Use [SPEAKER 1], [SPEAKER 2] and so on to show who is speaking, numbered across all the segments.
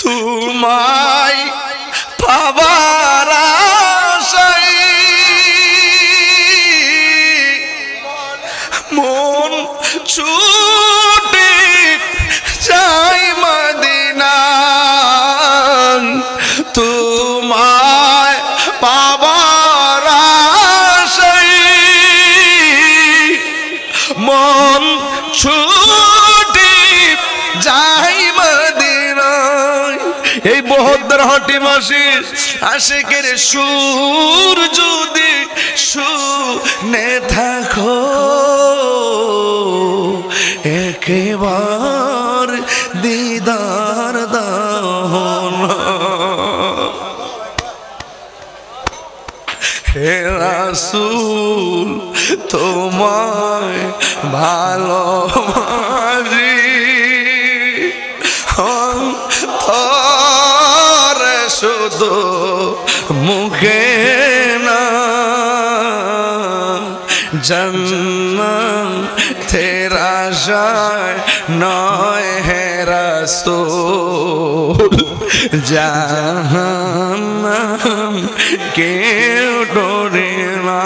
[SPEAKER 1] তোমায় পাবার আশায় মন ছুটে যায় মদিনা তোমায় পাবার আশায় মন ছুটে যায় মদিনা। এই বহদ্দার হাটি মাসে আশিকের সুর যদি শুনে থাকো একবার দিদার দাও না। হে রাসূল তোমায় ভালোবাসি অন্তরে শুধু মুখে না জান্নাতের আশায় নয় হে রাসূল জাহান্নাম কেউ ডরে না।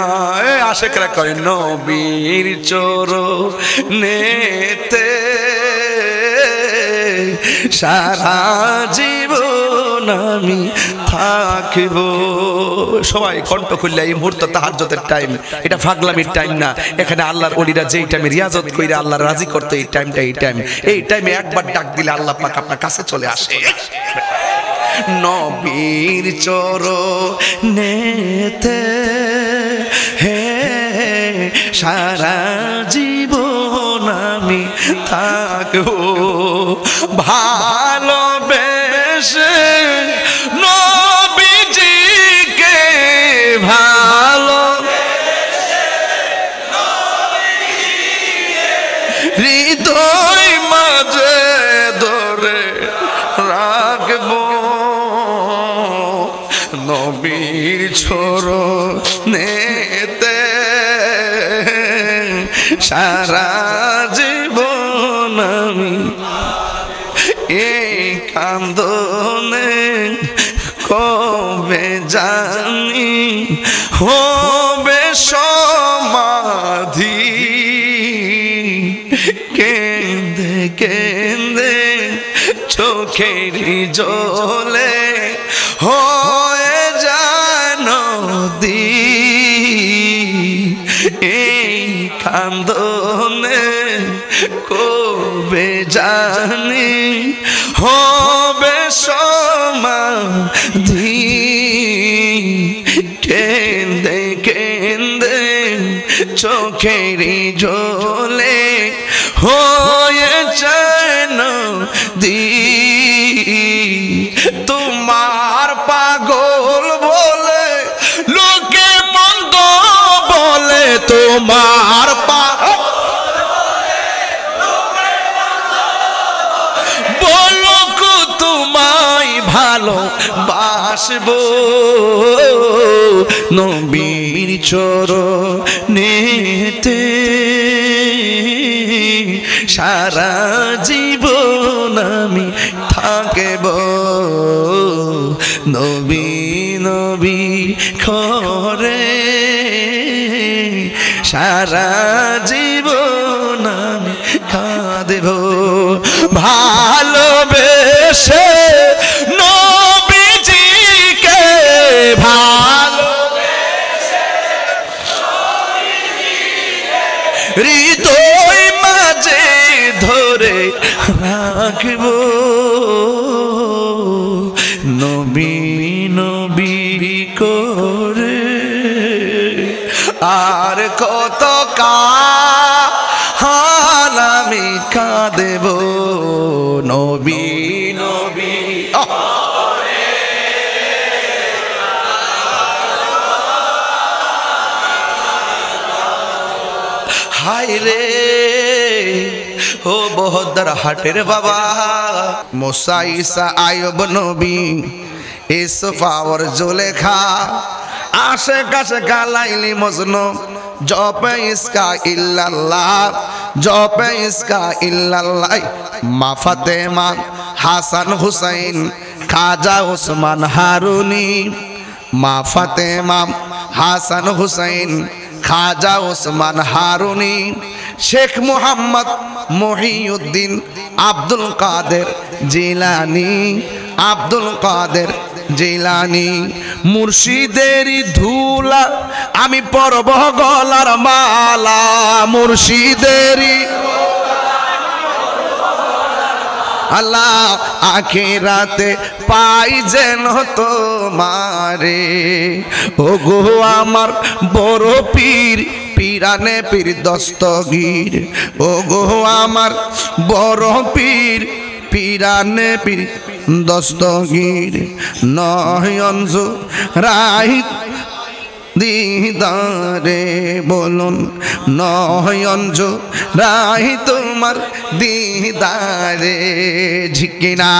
[SPEAKER 1] আশিকরা কয় নবীর চরণেতে সারা জীবন আমি থাকব। সবাই কণ্ঠ খুললে এই মুহূর্ত তাহাজ্জুদের টাইম, এটা ফাগলামির টাইম না। এখানে আল্লাহর ওলিরা যেই টাইমে রিয়াজত কইরা আল্লাহ রাজি করতে এই টাইমটা এই টাইমে একবার ডাক দিলে আল্লাহ পাক আপনার কাছে চলে আসে। নবীর চরণেতে হে সারা জীবন আমি থাকব ভালোবেসে নবীজিকে ভালো হৃদয় মাঝে ধরে রাখব নবীর চরণেতে সারা জীবন আমি এই কান্দনে কবে জানি হবে সমাধি কেঁদে কেঁদে চোখের জলে হয়ে যায় নদী এই কান্দনে কবে জানি হবে সমাধি কেঁদে কেঁদে চোখের জলে হয়ে যায় নদী তোমার পাগল বলে লোকে মন্দ বলে তোমার পাগল বলো তোমায় ভালোবাসবো নবীর চরণেতে সারা জীবন আমি থাকব নবী নবী করে সারা জীবন আমি কাঁদব ভালোবেসে নবীজিকে ভালোবেসে হৃদয় মাঝে ধরে রাখব নবী নবী করে আর কত কাল আমি কাঁদেব নবী নবী হায় রে ও বহদ্দার হাটের বাবা মুসা ঈসা আইয়ুব নবী ইউসুফ আর জুলেখা আশেকাশে কালাইলি মজনু জপে ইসকা ইল্লাল্লাহ জপে ইসকা ইল্লাল্লাহ মা ফাতেমা হাসান হুসাইন খাজা ওসমান হারুনি, মা ফাতেমা হাসান হুসাইন, খাজা ওসমান হারুনি, শেখ মুহাম্মদ মহিউদ্দিন আব্দুল কাদের জিলানি, আব্দুল কাদের জিলানি। মুর্শিদেরই ধুলা আমি পরব গলার মালা, মুর্শিদেরই আল্লাহ আখিরাতে পাই যেন তোমারে। ও গো আমার বড় পীর পীরানে পীর দস্তগীর, ও গো আমার বড় পীর পীরানে পীর দস্তগীর। নয়ন জোড়াই দিদারে বলুন, নয়ন জোড়াই তোমার দিদারে, ঝিকিনা।